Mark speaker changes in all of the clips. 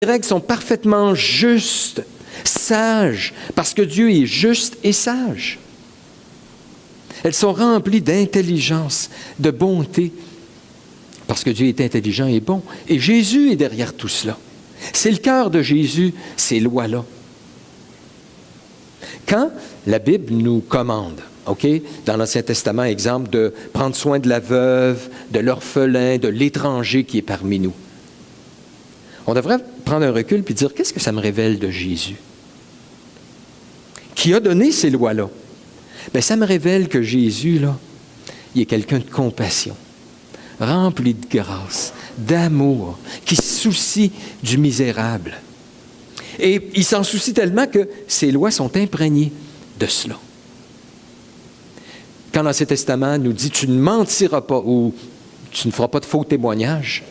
Speaker 1: Les règles sont parfaitement justes, sages, parce que Dieu est juste et sage. Elles sont remplies d'intelligence, de bonté, parce que Dieu est intelligent et bon. Et Jésus est derrière tout cela. C'est le cœur de Jésus, ces lois-là. Quand la Bible nous commande, dans l'Ancien Testament, exemple, de prendre soin de la veuve, de l'orphelin, de l'étranger qui est parmi nous, on devrait prendre un recul et dire, qu'est-ce que ça me révèle de Jésus? Qui a donné ces lois-là? Bien, ça me révèle que Jésus, là, il est quelqu'un de compassion, rempli de grâce, d'amour, qui se soucie du misérable. Et il s'en soucie tellement que ces lois sont imprégnées de cela. Quand l'Ancien Testament nous dit « tu ne mentiras pas » ou « tu ne feras pas de faux témoignages »,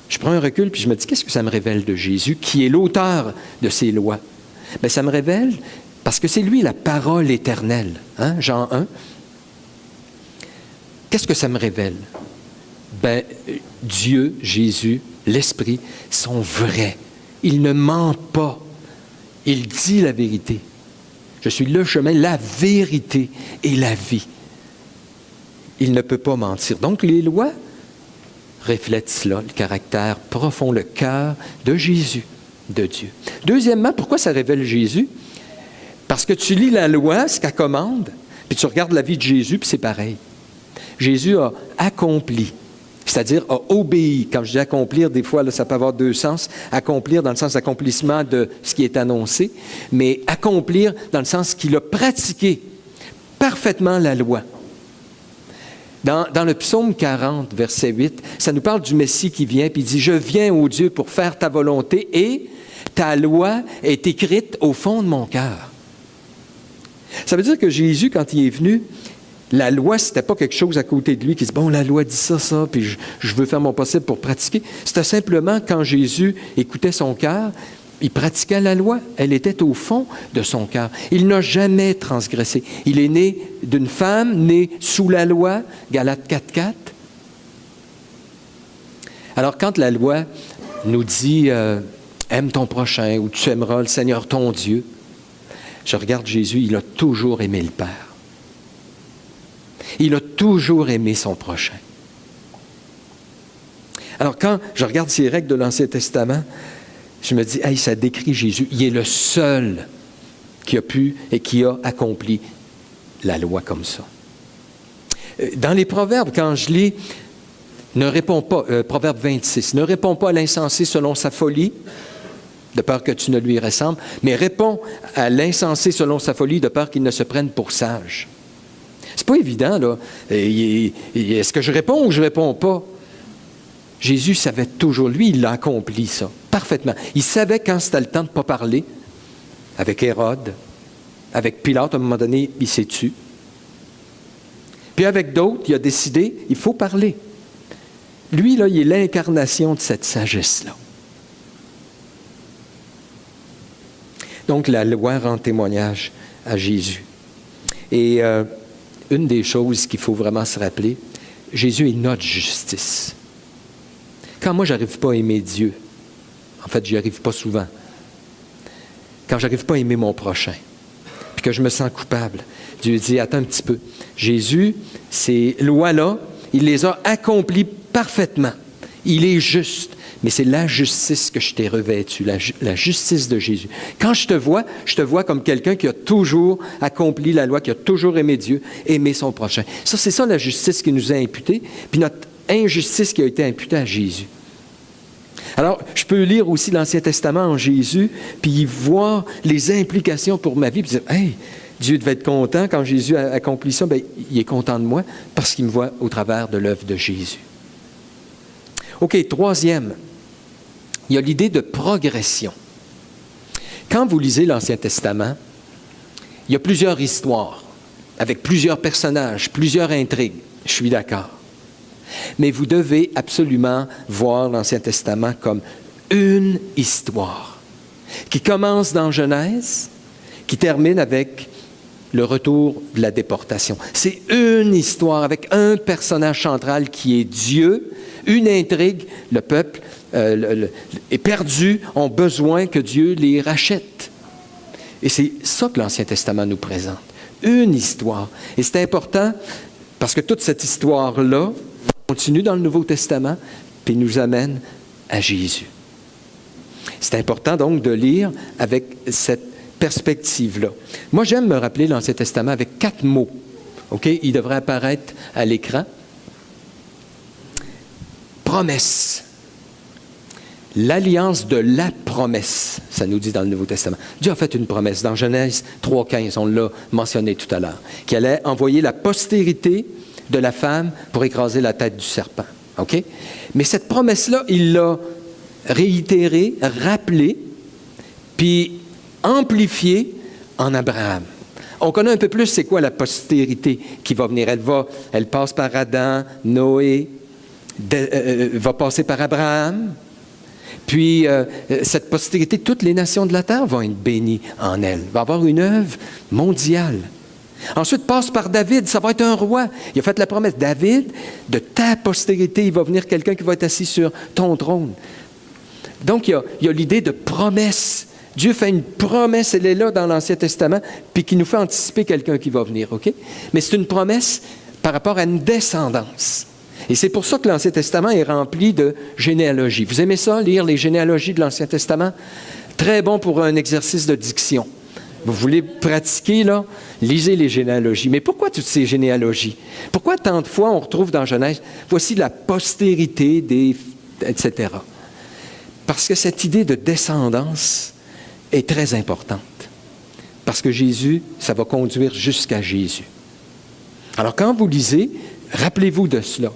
Speaker 1: je prends un recul puis je me dis, qu'est-ce que ça me révèle de Jésus, qui est l'auteur de ces lois? Bien, ça me révèle, parce que c'est lui la parole éternelle. Jean 1. Qu'est-ce que ça me révèle? Bien, Dieu, Jésus, l'Esprit sont vrais. Il ne ment pas. Il dit la vérité. Je suis le chemin, la vérité et la vie. Il ne peut pas mentir. Donc, les lois reflète cela, le caractère profond, le cœur de Jésus, de Dieu. Deuxièmement, pourquoi ça révèle Jésus? Parce que tu lis la loi, ce qu'elle commande, puis tu regardes la vie de Jésus, puis c'est pareil. Jésus a accompli, c'est-à-dire a obéi. Quand je dis accomplir, des fois, là, ça peut avoir deux sens. Accomplir dans le sens d'accomplissement de ce qui est annoncé, mais accomplir dans le sens qu'il a pratiqué parfaitement la loi. Dans le psaume 40, verset 8, ça nous parle du Messie qui vient, puis il dit « Je viens, ô Dieu, pour faire ta volonté, et ta loi est écrite au fond de mon cœur. » Ça veut dire que Jésus, quand il est venu, la loi, ce n'était pas quelque chose à côté de lui qui dit « Bon, la loi dit ça, puis je veux faire mon possible pour pratiquer. » C'était simplement quand Jésus écoutait son cœur, il pratiquait la loi, elle était au fond de son cœur. Il n'a jamais transgressé. Il est né d'une femme, née sous la loi, Galates 4.4. Alors, quand la loi nous dit « aime ton prochain » ou « tu aimeras le Seigneur ton Dieu », je regarde Jésus, il a toujours aimé le Père. Il a toujours aimé son prochain. Alors, quand je regarde ces règles de l'Ancien Testament, je me dis, hey, ça décrit Jésus. Il est le seul qui a pu et qui a accompli la loi comme ça. Dans les Proverbes, quand je lis, ne réponds pas, Proverbe 26, ne réponds pas à l'insensé selon sa folie, de peur que tu ne lui ressembles, mais réponds à l'insensé selon sa folie, de peur qu'il ne se prenne pour sage. C'est pas évident, là. Est-ce que je réponds ou je réponds pas? Jésus savait toujours, lui, il l'a accompli, ça, parfaitement. Il savait quand c'était le temps de ne pas parler, avec Hérode, avec Pilate, à un moment donné, il s'est tué. Puis avec d'autres, il a décidé, il faut parler. Lui, là, il est l'incarnation de cette sagesse-là. Donc, la loi rend témoignage à Jésus. Et une des choses qu'il faut vraiment se rappeler, Jésus est notre justice. Quand moi, je n'arrive pas à aimer Dieu, en fait, je n'y arrive pas souvent. Quand je n'arrive pas à aimer mon prochain, puis que je me sens coupable, Dieu dit, attends un petit peu. Jésus, ces lois-là, il les a accomplies parfaitement. Il est juste, mais c'est la justice que je t'ai revêtue, la justice de Jésus. Quand je te vois comme quelqu'un qui a toujours accompli la loi, qui a toujours aimé Dieu, aimé son prochain. Ça, c'est ça la justice qui nous a imputée, puis notre injustice qui a été imputée à Jésus. Alors, je peux lire aussi l'Ancien Testament en Jésus, puis voir les implications pour ma vie, puis dire, hey, Dieu devait être content quand Jésus a accompli ça, bien, il est content de moi parce qu'il me voit au travers de l'œuvre de Jésus. OK, troisième, il y a l'idée de progression. Quand vous lisez l'Ancien Testament, il y a plusieurs histoires, avec plusieurs personnages, plusieurs intrigues, je suis d'accord. Mais vous devez absolument voir l'Ancien Testament comme une histoire qui commence dans Genèse, qui termine avec le retour de la déportation. C'est une histoire avec un personnage central qui est Dieu, une intrigue. Le peuple est perdu, ont besoin que Dieu les rachète. Et c'est ça que l'Ancien Testament nous présente. Une histoire. Et c'est important parce que toute cette histoire-là continue dans le Nouveau Testament puis nous amène à Jésus. C'est important donc de lire avec cette perspective-là. Moi, j'aime me rappeler l'Ancien Testament avec 4 mots. OK? Ils devraient apparaître à l'écran. Promesse. L'alliance de la promesse, ça nous dit dans le Nouveau Testament. Dieu a fait une promesse dans Genèse 3,15, on l'a mentionné tout à l'heure, qu'il allait envoyer la postérité de la femme pour écraser la tête du serpent. OK? Mais cette promesse-là, il l'a réitérée, rappelée, puis amplifiée en Abraham. On connaît un peu plus c'est quoi la postérité qui va venir. Elle passe par Adam, Noé, va passer par Abraham. Puis, cette postérité, toutes les nations de la terre vont être bénies en elle. Il va avoir une œuvre mondiale. Ensuite, passe par David, ça va être un roi. Il a fait la promesse, David, de ta postérité, il va venir quelqu'un qui va être assis sur ton trône. Donc, il y a l'idée de promesse. Dieu fait une promesse, elle est là dans l'Ancien Testament, puis qui nous fait anticiper quelqu'un qui va venir, OK? Mais c'est une promesse par rapport à une descendance. Et c'est pour ça que l'Ancien Testament est rempli de généalogies. Vous aimez ça, lire les généalogies de l'Ancien Testament? Très bon pour un exercice de diction. Vous voulez pratiquer, là? Lisez les généalogies. Mais pourquoi toutes ces généalogies? Pourquoi tant de fois on retrouve dans Genèse, voici la postérité des... etc. Parce que cette idée de descendance est très importante. Parce que Jésus, ça va conduire jusqu'à Jésus. Alors quand vous lisez, rappelez-vous de cela.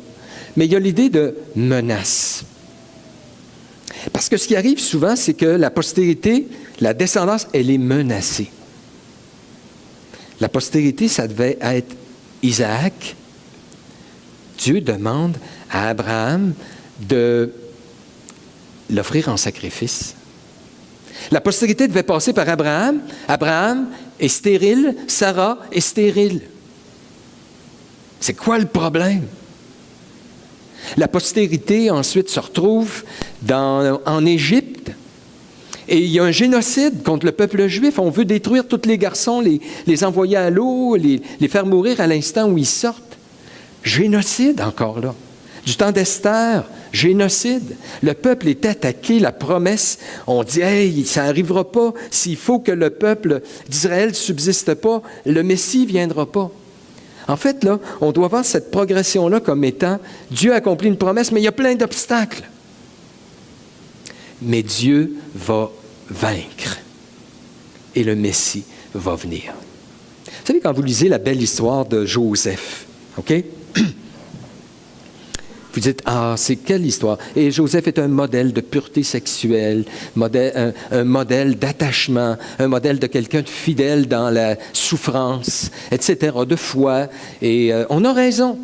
Speaker 1: Mais il y a l'idée de menace. Parce que ce qui arrive souvent, c'est que la postérité, la descendance, elle est menacée. La postérité, ça devait être Isaac. Dieu demande à Abraham de l'offrir en sacrifice. La postérité devait passer par Abraham. Abraham est stérile, Sarah est stérile. C'est quoi le problème? La postérité, ensuite, se retrouve en Égypte. Et il y a un génocide contre le peuple juif. On veut détruire tous les garçons, les envoyer à l'eau, les faire mourir à l'instant où ils sortent. Génocide, encore là. Du temps d'Esther, génocide. Le peuple est attaqué, la promesse, on dit « Hey, ça n'arrivera pas. S'il faut que le peuple d'Israël ne subsiste pas, le Messie ne viendra pas. » En fait, là, on doit voir cette progression-là comme étant Dieu accomplit une promesse, mais il y a plein d'obstacles. Mais Dieu va vaincre et le Messie va venir. Vous savez, quand vous lisez la belle histoire de Joseph, OK? Vous dites, ah, c'est quelle histoire? Et Joseph est un modèle de pureté sexuelle, un modèle d'attachement, un modèle de quelqu'un de fidèle dans la souffrance, etc., de foi. Et on a raison.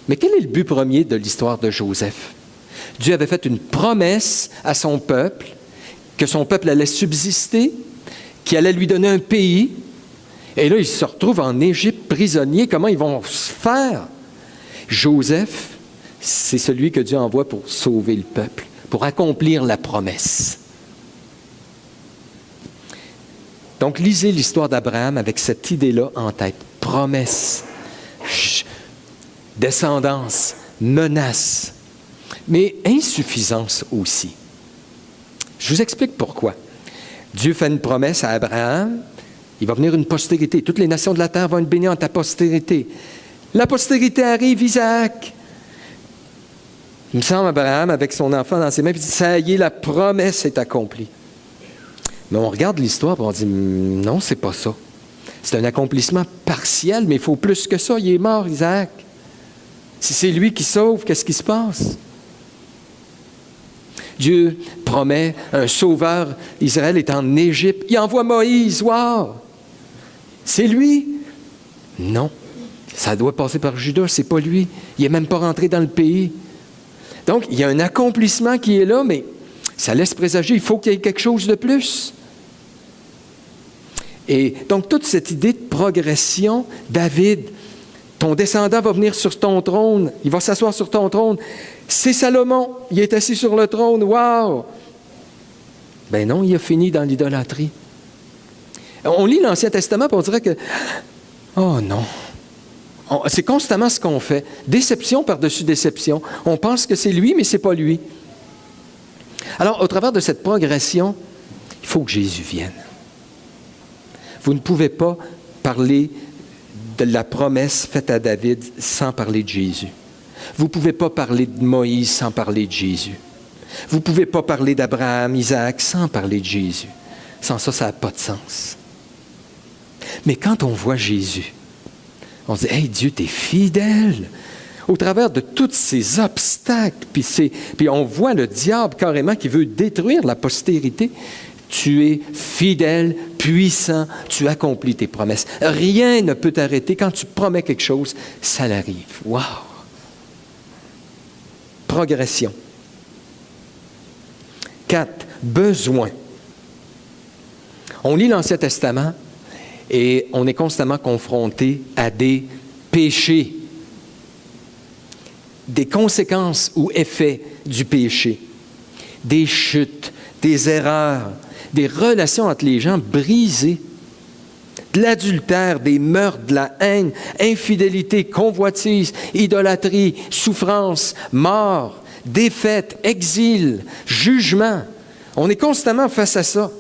Speaker 1: Mais quel est le but premier de l'histoire de Joseph? Dieu avait fait une promesse à son peuple, que son peuple allait subsister, qu'il allait lui donner un pays. Et là, il se retrouve en Égypte prisonnier. Comment ils vont se faire? Joseph, c'est celui que Dieu envoie pour sauver le peuple, pour accomplir la promesse. Donc, lisez l'histoire d'Abraham avec cette idée-là en tête. Promesse, descendance, menace, mais insuffisance aussi. Je vous explique pourquoi. Dieu fait une promesse à Abraham, il va venir une postérité. Toutes les nations de la terre vont être bénies en ta postérité. La postérité arrive, Isaac. Il me semble, Abraham, avec son enfant dans ses mains, puis il dit, ça y est, la promesse est accomplie. Mais on regarde l'histoire et on dit, non, c'est pas ça. C'est un accomplissement partiel, mais il faut plus que ça. Il est mort, Isaac. Si c'est lui qui sauve, qu'est-ce qui se passe? Dieu promet un sauveur. Israël est en Égypte. Il envoie Moïse. Wow! C'est lui? Non. Ça doit passer par Judas, c'est pas lui. Il n'est même pas rentré dans le pays. Donc, il y a un accomplissement qui est là, mais ça laisse présager, il faut qu'il y ait quelque chose de plus. Et donc, toute cette idée de progression. David, ton descendant va venir sur ton trône, il va s'asseoir sur ton trône. C'est Salomon, il est assis sur le trône, wow! Ben non, il a fini dans l'idolâtrie. On lit l'Ancien Testament et on dirait que, oh non, c'est constamment ce qu'on fait. Déception par-dessus déception. On pense que c'est lui, mais ce n'est pas lui. Alors, au travers de cette progression, il faut que Jésus vienne. Vous ne pouvez pas parler de la promesse faite à David sans parler de Jésus. Vous ne pouvez pas parler de Moïse sans parler de Jésus. Vous ne pouvez pas parler d'Abraham, Isaac sans parler de Jésus. Sans ça, ça n'a pas de sens. Mais quand on voit Jésus, on se dit, « Hey, Dieu, tu es fidèle! » Au travers de tous ces obstacles, puis on voit le diable carrément qui veut détruire la postérité. Tu es fidèle, puissant, tu accomplis tes promesses. Rien ne peut t'arrêter. Quand tu promets quelque chose, ça l'arrive. Wow! Progression. 4. Besoin. On lit l'Ancien Testament et on est constamment confronté à des péchés, des conséquences ou effets du péché, des chutes, des erreurs, des relations entre les gens brisées, de l'adultère, des meurtres, de la haine, infidélité, convoitise, idolâtrie, souffrance, mort, défaite, exil, jugement. On est constamment face à ça.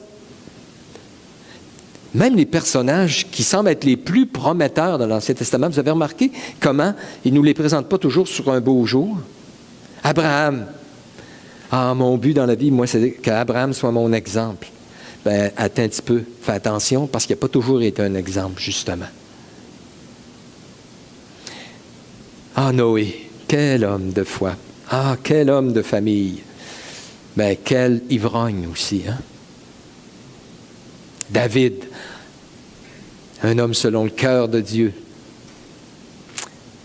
Speaker 1: Même les personnages qui semblent être les plus prometteurs dans l'Ancien Testament, vous avez remarqué comment ils ne nous les présentent pas toujours sur un beau jour? Abraham. Ah, mon but dans la vie, moi, c'est qu'Abraham soit mon exemple. Bien, attends un petit peu, fais attention, parce qu'il n'a pas toujours été un exemple, justement. Ah, Noé, quel homme de foi. Ah, quel homme de famille. Bien, quel ivrogne aussi, hein? David, un homme selon le cœur de Dieu.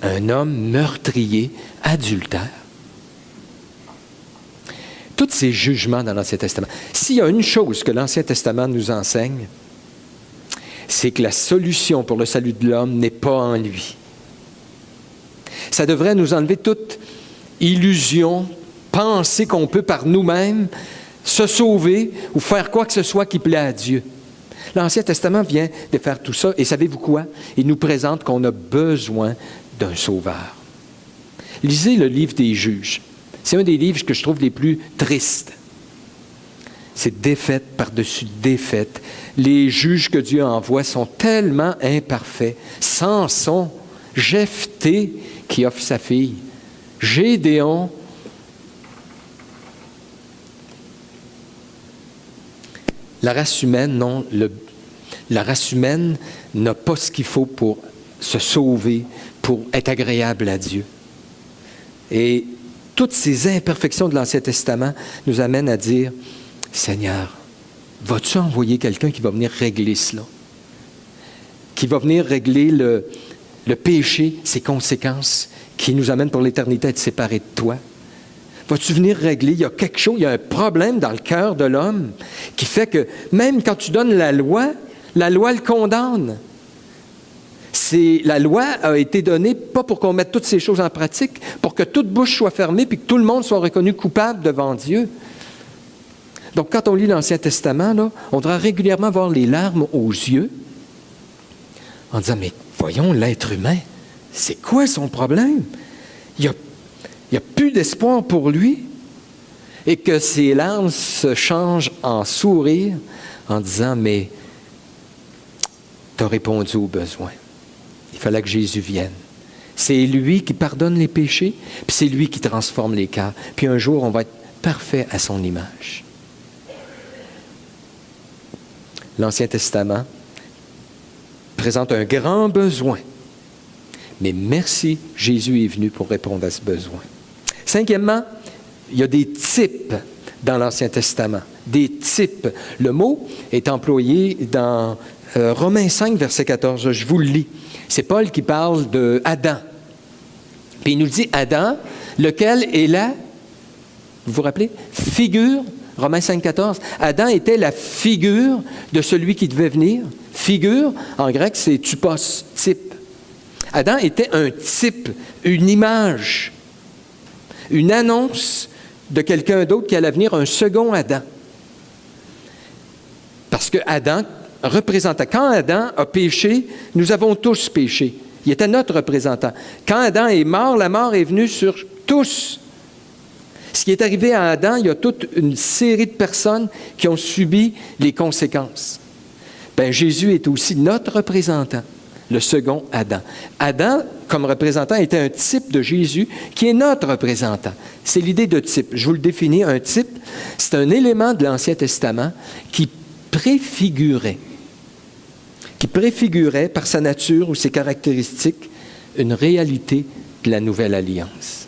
Speaker 1: Un homme meurtrier, adultère. Tous ces jugements dans l'Ancien Testament. S'il y a une chose que l'Ancien Testament nous enseigne, c'est que la solution pour le salut de l'homme n'est pas en lui. Ça devrait nous enlever toute illusion, penser qu'on peut par nous-mêmes se sauver ou faire quoi que ce soit qui plaît à Dieu. L'Ancien Testament vient de faire tout ça. Et savez-vous quoi? Il nous présente qu'on a besoin d'un sauveur. Lisez le livre des Juges. C'est un des livres que je trouve les plus tristes. C'est défaite par-dessus défaite. Les juges que Dieu envoie sont tellement imparfaits. Samson, Jephthé qui offre sa fille, Gédéon. La race humaine, non. La race humaine n'a pas ce qu'il faut pour se sauver, pour être agréable à Dieu. Et toutes ces imperfections de l'Ancien Testament nous amènent à dire, Seigneur, vas-tu envoyer quelqu'un qui va venir régler cela? Qui va venir régler le péché, ses conséquences, qui nous amènent pour l'éternité à être séparés de toi? Vas-tu venir régler? Il y a quelque chose, il y a un problème dans le cœur de l'homme qui fait que même quand tu donnes la loi le condamne. La loi a été donnée pas pour qu'on mette toutes ces choses en pratique, pour que toute bouche soit fermée puis que tout le monde soit reconnu coupable devant Dieu. Donc, quand on lit l'Ancien Testament, là, on doit régulièrement avoir les larmes aux yeux en disant, mais voyons, l'être humain, c'est quoi son problème? Il n'y a plus d'espoir pour lui. Et que ses larmes se changent en sourire en disant, mais tu as répondu aux besoins. Il fallait que Jésus vienne. C'est lui qui pardonne les péchés, puis c'est lui qui transforme les cœurs. Puis un jour, on va être parfait à son image. L'Ancien Testament présente un grand besoin. Mais merci, Jésus est venu pour répondre à ce besoin. Cinquièmement, il y a des types dans l'Ancien Testament. Des types. Le mot est employé dans Romains 5, verset 14. Je vous le lis. C'est Paul qui parle d'Adam. Puis il nous dit Adam, lequel est la, vous vous rappelez, figure Romains 5, 14. Adam était la figure de celui qui devait venir. Figure, en grec, c'est typos, type. Adam était un type, une image, une annonce de quelqu'un d'autre qui allait venir, un second Adam. Parce que Adam représentait. Quand Adam a péché, nous avons tous péché. Il était notre représentant. Quand Adam est mort, la mort est venue sur tous. Ce qui est arrivé à Adam, il y a toute une série de personnes qui ont subi les conséquences. Bien, Jésus est aussi notre représentant, le second Adam. Adam, comme représentant, était un type de Jésus qui est notre représentant. C'est l'idée de type. Je vous le définis, un type, c'est un élément de l'Ancien Testament qui préfigurait par sa nature ou ses caractéristiques une réalité de la nouvelle alliance.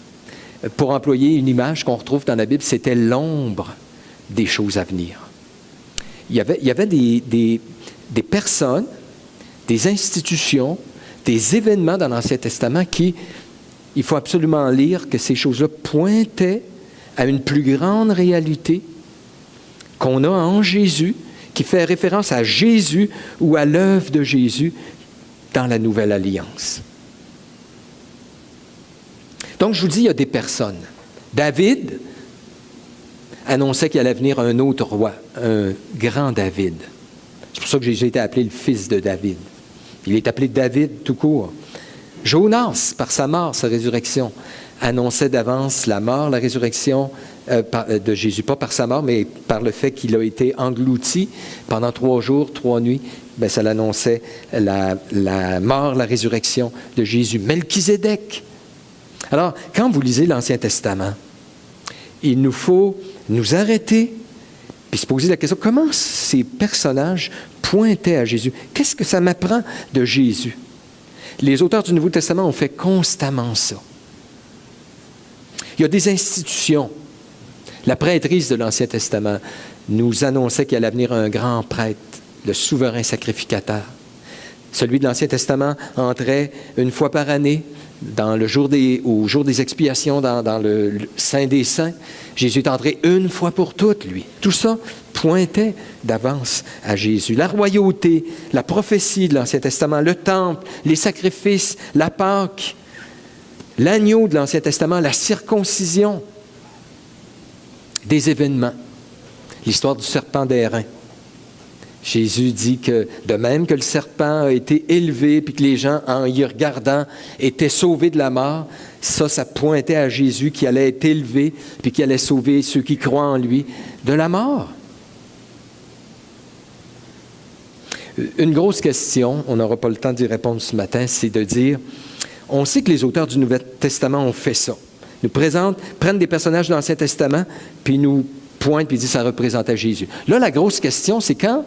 Speaker 1: Pour employer une image qu'on retrouve dans la Bible, c'était l'ombre des choses à venir. Il y avait des personnes, des institutions, des événements dans l'Ancien Testament qui, il faut absolument lire que ces choses-là pointaient à une plus grande réalité qu'on a en Jésus, qui fait référence à Jésus ou à l'œuvre de Jésus dans la Nouvelle Alliance. Donc, je vous dis, il y a des personnes. David annonçait qu'il allait venir un autre roi, un grand David. C'est pour ça que Jésus a été appelé le fils de David. Il est appelé David tout court. Jonas, par sa mort, sa résurrection, annonçait d'avance la mort, la résurrection de Jésus. Pas par sa mort, mais par le fait qu'il a été englouti pendant 3 jours, 3 nuits. Bien, ça l'annonçait la mort, la résurrection de Jésus. Melchizedek. Alors, quand vous lisez l'Ancien Testament, il nous faut nous arrêter puis se poser la question, comment ces personnages pointaient à Jésus? Qu'est-ce que ça m'apprend de Jésus? Les auteurs du Nouveau Testament ont fait constamment ça. Il y a des institutions. La prêtrise de l'Ancien Testament nous annonçait qu'il allait venir un grand prêtre, le souverain sacrificateur. Celui de l'Ancien Testament entrait une fois par année au jour des expiations dans le Saint des Saints. Jésus est entré une fois pour toutes, lui. Tout ça pointait d'avance à Jésus. La royauté, la prophétie de l'Ancien Testament, le temple, les sacrifices, la Pâque, l'agneau de l'Ancien Testament, la circoncision, des événements, l'histoire du serpent d'airain. Jésus dit que de même que le serpent a été élevé, puis que les gens, en y regardant, étaient sauvés de la mort, ça pointait à Jésus qui allait être élevé, puis qui allait sauver ceux qui croient en lui de la mort. Une grosse question, on n'aura pas le temps d'y répondre ce matin, c'est de dire, on sait que les auteurs du Nouveau Testament ont fait ça. Nous prennent des personnages de l'Ancien Testament, puis nous pointent, puis disent ça représentait Jésus. Là, la grosse question, c'est quand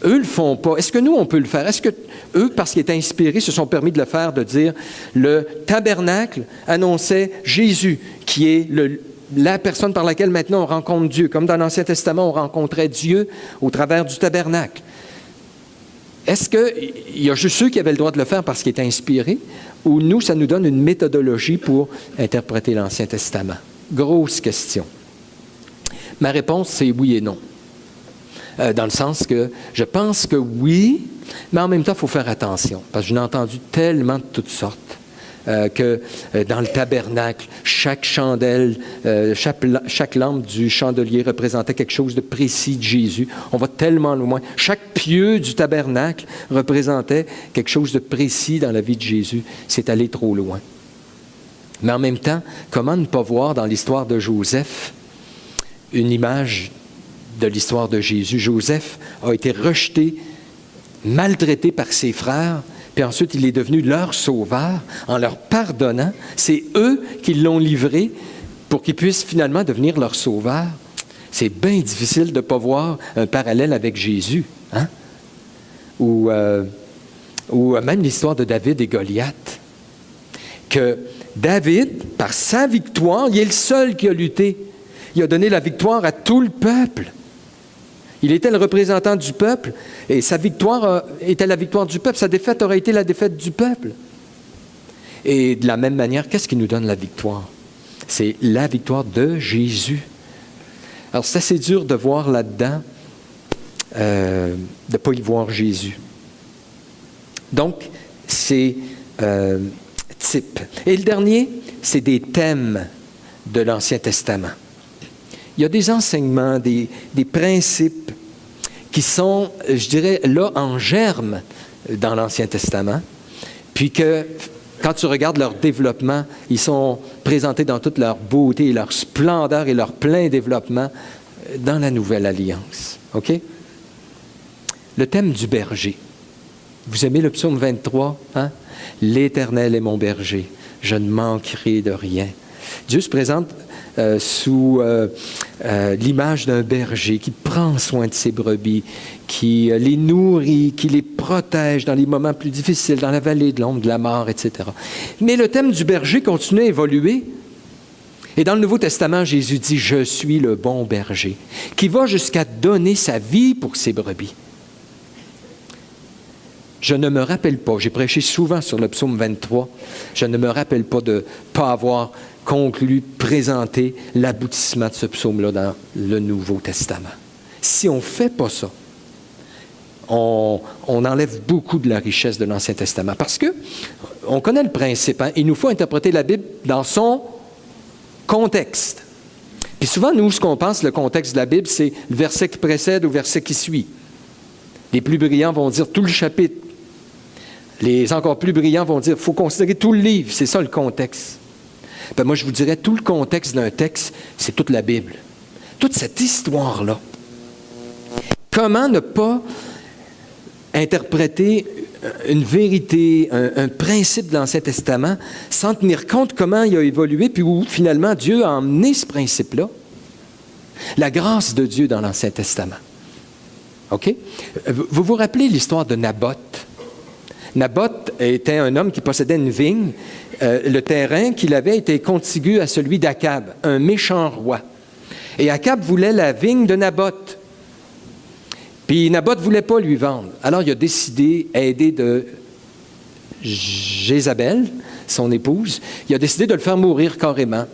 Speaker 1: eux le font pas, est-ce que nous, on peut le faire? Est-ce que eux, parce qu'ils étaient inspirés, se sont permis de le faire, de dire le tabernacle annonçait Jésus, qui est la personne par laquelle maintenant on rencontre Dieu. Comme dans l'Ancien Testament, on rencontrait Dieu au travers du tabernacle. Est-ce qu'il y a juste ceux qui avaient le droit de le faire parce qu'ils étaient inspirés, ou nous, ça nous donne une méthodologie pour interpréter l'Ancien Testament? Grosse question. Ma réponse, c'est oui et non. Dans le sens que je pense que oui, mais en même temps, il faut faire attention, parce que je l'ai entendu tellement de toutes sortes, que dans le tabernacle, chaque chandelle, chaque lampe du chandelier représentait quelque chose de précis de Jésus. On va tellement loin. Chaque pieu du tabernacle représentait quelque chose de précis dans la vie de Jésus. C'est aller trop loin. Mais en même temps, comment ne pas voir dans l'histoire de Joseph une image de l'histoire de Jésus? Joseph a été rejeté, maltraité par ses frères, puis ensuite il est devenu leur sauveur en leur pardonnant. C'est eux qui l'ont livré pour qu'il puisse finalement devenir leur sauveur. C'est bien difficile de ne pas voir un parallèle avec Jésus, hein? Ou même l'histoire de David et Goliath. Que David, par sa victoire, il est le seul qui a lutté. Il a donné la victoire à tout le peuple. Il était le représentant du peuple et sa victoire était la victoire du peuple. Sa défaite aurait été la défaite du peuple. Et de la même manière, qu'est-ce qui nous donne la victoire? C'est la victoire de Jésus. Alors, c'est assez dur de voir là-dedans, de ne pas y voir Jésus. Donc, c'est type. Et le dernier, c'est des thèmes de l'Ancien Testament. Il y a des enseignements, des principes qui sont, je dirais, là en germe dans l'Ancien Testament, puis que quand tu regardes leur développement, ils sont présentés dans toute leur beauté, leur splendeur et leur plein développement dans la Nouvelle Alliance. OK? Le thème du berger. Vous aimez le psaume 23? Hein? L'Éternel est mon berger, je ne manquerai de rien. Dieu se présente sous l'image d'un berger qui prend soin de ses brebis, qui les nourrit, qui les protège dans les moments plus difficiles, dans la vallée de l'ombre de la mort, etc. Mais le thème du berger continue à évoluer. Et dans le Nouveau Testament, Jésus dit « Je suis le bon berger », qui va jusqu'à donner sa vie pour ses brebis. Je ne me rappelle pas, j'ai prêché souvent sur le psaume 23, je ne me rappelle pas de ne pas avoir conclu, présenté l'aboutissement de ce psaume-là dans le Nouveau Testament. Si on ne fait pas ça, on enlève beaucoup de la richesse de l'Ancien Testament. Parce que, on connaît le principe, hein? Il nous faut interpréter la Bible dans son contexte. Puis souvent, nous, ce qu'on pense, le contexte de la Bible, c'est le verset qui précède ou le verset qui suit. Les plus brillants vont dire tout le chapitre. Les encore plus brillants vont dire, il faut considérer tout le livre. C'est ça le contexte. Ben moi, je vous dirais, tout le contexte d'un texte, c'est toute la Bible. Toute cette histoire-là. Comment ne pas interpréter une vérité, un principe de l'Ancien Testament, sans tenir compte comment il a évolué, puis où finalement Dieu a emmené ce principe-là. La grâce de Dieu dans l'Ancien Testament. OK? Vous vous rappelez l'histoire de Naboth? Naboth était un homme qui possédait une vigne. Le terrain qu'il avait était contigu à celui d'Akab, un méchant roi. Et Akab voulait la vigne de Naboth. Puis Naboth ne voulait pas lui vendre. Alors il a décidé, aidé de Jézabel, son épouse, il a décidé de le faire mourir carrément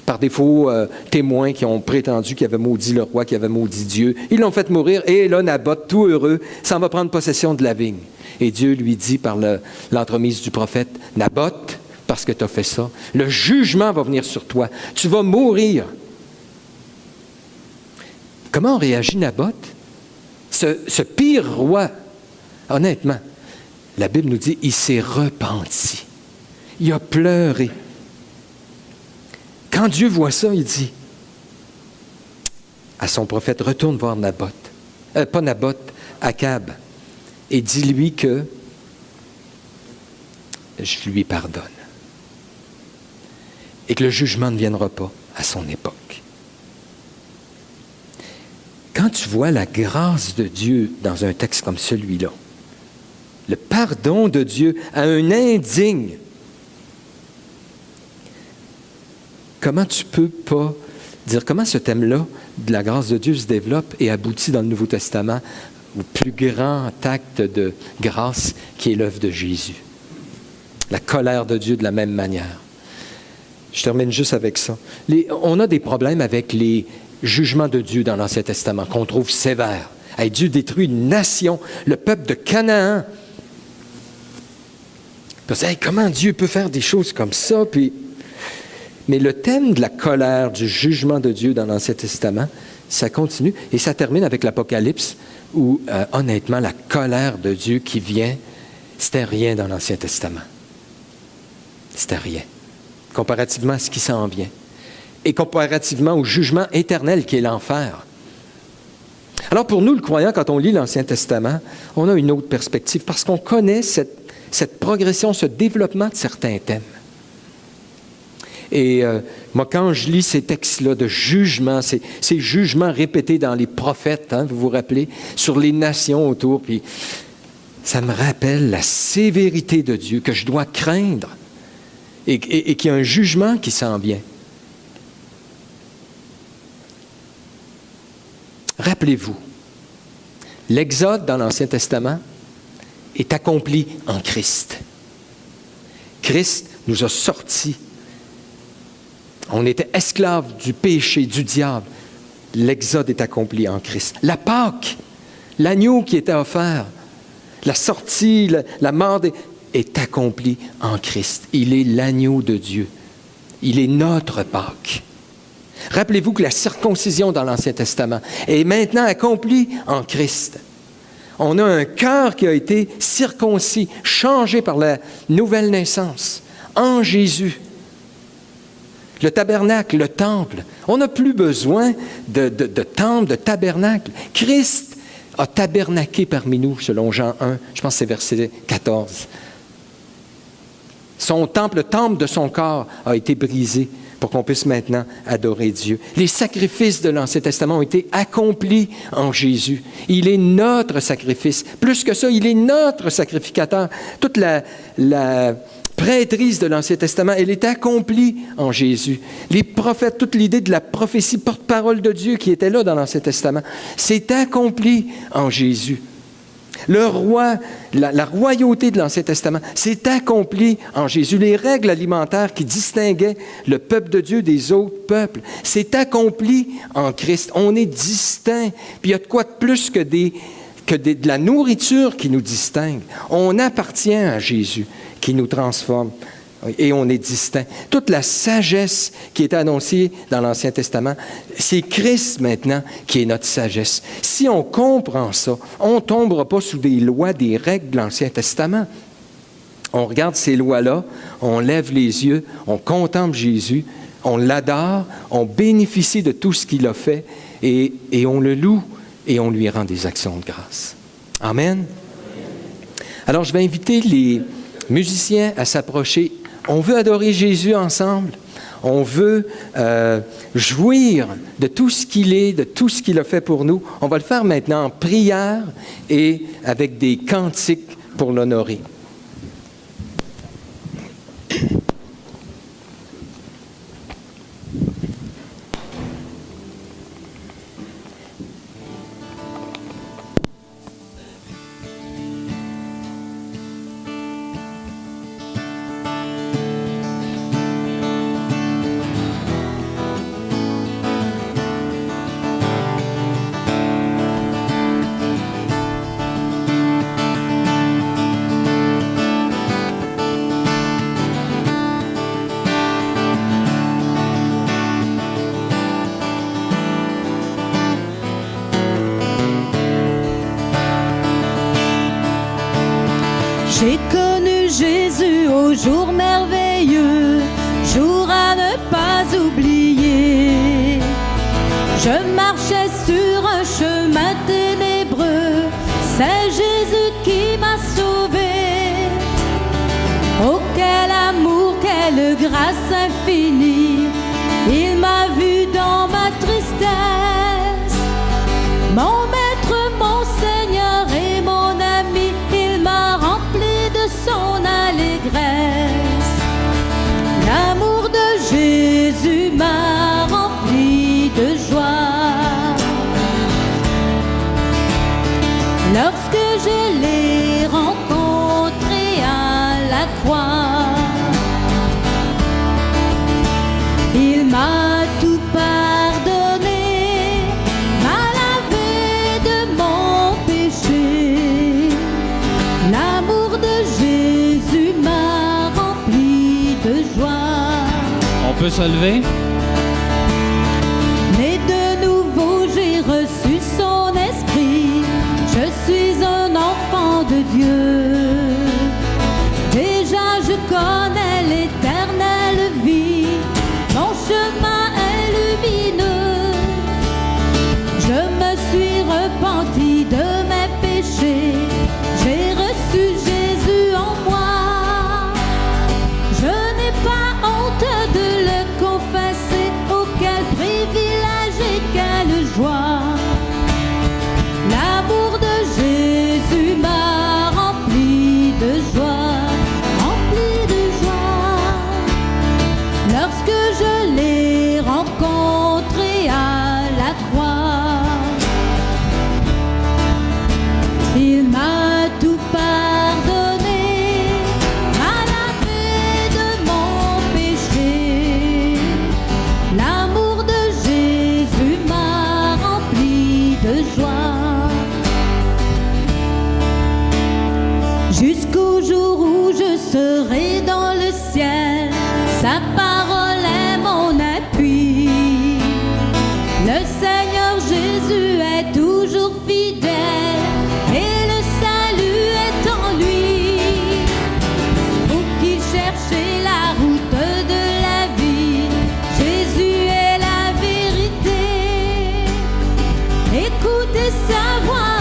Speaker 1: par des faux témoins qui ont prétendu qu'il avait maudit le roi, qu'il avait maudit Dieu. Ils l'ont fait mourir et là, Naboth, tout heureux, s'en va prendre possession de la vigne. Et Dieu lui dit par l'entremise du prophète, « Naboth, parce que tu as fait ça, le jugement va venir sur toi. Tu vas mourir. » Comment réagit Naboth? Ce pire roi, honnêtement, la Bible nous dit, il s'est repenti. Il a pleuré. Quand Dieu voit ça, il dit à son prophète, retourne voir Naboth. Pas Naboth, Akab. Et dis-lui que je lui pardonne. Et que le jugement ne viendra pas à son époque. Quand tu vois la grâce de Dieu dans un texte comme celui-là, le pardon de Dieu à un indigne, comment tu peux pas dire comment ce thème-là de la grâce de Dieu se développe et aboutit dans le Nouveau Testament au plus grand acte de grâce qui est l'œuvre de Jésus. La colère de Dieu de la même manière. Je termine juste avec ça. On a des problèmes avec les jugements de Dieu dans l'Ancien Testament qu'on trouve sévères. Hey, Dieu détruit une nation, le peuple de Canaan. Puis, hey, comment Dieu peut faire des choses comme ça? Mais le thème de la colère, du jugement de Dieu dans l'Ancien Testament, ça continue et ça termine avec l'Apocalypse où, honnêtement, la colère de Dieu qui vient, c'était rien dans l'Ancien Testament. C'était rien. Comparativement à ce qui s'en vient. Et comparativement au jugement éternel qui est l'enfer. Alors pour nous, le croyant, quand on lit l'Ancien Testament, on a une autre perspective parce qu'on connaît cette progression, ce développement de certains thèmes. Et moi, quand je lis ces textes-là de jugement, ces jugements répétés dans les prophètes, hein, vous vous rappelez, sur les nations autour, puis ça me rappelle la sévérité de Dieu que je dois craindre et qu'il y a un jugement qui s'en vient. Rappelez-vous, l'Exode dans l'Ancien Testament est accompli en Christ. Christ nous a sortis. On était esclaves du péché, du diable. L'exode est accompli en Christ. La Pâque, l'agneau qui était offert, la sortie, la mort est accomplie en Christ. Il est l'agneau de Dieu. Il est notre Pâque. Rappelez-vous que la circoncision dans l'Ancien Testament est maintenant accomplie en Christ. On a un cœur qui a été circoncis, changé par la nouvelle naissance, en Jésus. Le tabernacle, le temple, on n'a plus besoin de temple, de tabernacle. Christ a tabernaqué parmi nous, selon Jean 1, je pense que c'est verset 14. Son temple, le temple de son corps, a été brisé pour qu'on puisse maintenant adorer Dieu. Les sacrifices de l'Ancien Testament ont été accomplis en Jésus. Il est notre sacrifice. Plus que ça, il est notre sacrificateur. Toute la prêtrise de l'Ancien Testament, elle est accomplie en Jésus. Les prophètes, toute l'idée de la prophétie porte-parole de Dieu qui était là dans l'Ancien Testament, c'est accompli en Jésus. Le roi, la royauté de l'Ancien Testament, c'est accompli en Jésus. Les règles alimentaires qui distinguaient le peuple de Dieu des autres peuples, c'est accompli en Christ. On est distinct. Puis il y a de quoi de plus que de la nourriture qui nous distingue. On appartient à Jésus qui nous transforme et on est distinct. Toute la sagesse qui est annoncée dans l'Ancien Testament, c'est Christ maintenant qui est notre sagesse. Si on comprend ça, on ne tombera pas sous des lois, des règles de l'Ancien Testament. On regarde ces lois-là, on lève les yeux, on contemple Jésus, on l'adore, on bénéficie de tout ce qu'il a fait et on le loue et on lui rend des actions de grâce. Amen. Alors, je vais inviter les musiciens à s'approcher. On veut adorer Jésus ensemble. On veut jouir de tout ce qu'il est, de tout ce qu'il a fait pour nous. On va le faire maintenant en prière et avec des cantiques pour l'honorer.
Speaker 2: J'ai connu Jésus au jour merveilleux, jour à ne pas oublier. Je marchais sur un chemin ténébreux, c'est Jésus qui m'a sauvé. Oh, quel amour, quelle grâce infinie, il m'a vu dans ma tristesse. Mon maître, mon Seigneur et mon ami, il m'a rempli de son allégresse. L'amour de Jésus m'a rempli de joie. Lorsque je l'ai rencontré à la croix, il m'a tout pardonné, m'a lavé de mon péché. L'amour de Jésus m'a rempli de joie.
Speaker 3: On peut se lever?
Speaker 2: Né de nouveau, j'ai reçu son esprit. Je suis un enfant de Dieu. Déjà je connais l'éternelle vie. Mon chemin est lumineux. Je me suis repenti de mes péchés. J'ai reçu Jésus en moi. Je n'ai pas honte de le confesser. Oh, quel privilège et quelle joie. L'amour de Jésus m'a rempli serai dans le ciel, sa parole est mon appui. Le Seigneur Jésus est toujours fidèle et le salut est en lui. Vous qui cherchez la route de la vie, Jésus est la vérité. Écoutez sa voix.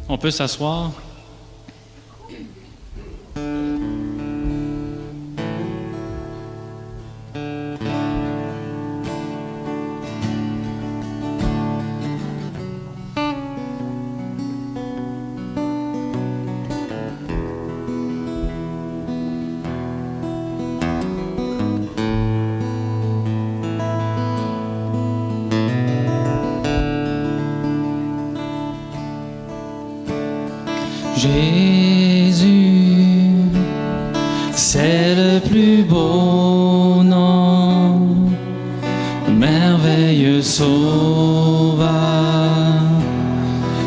Speaker 3: On peut s'asseoir.
Speaker 4: Jésus, c'est le plus beau nom, merveilleux Sauveur,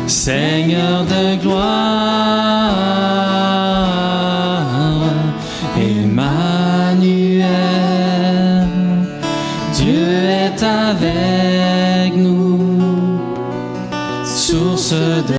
Speaker 4: Seigneur de gloire.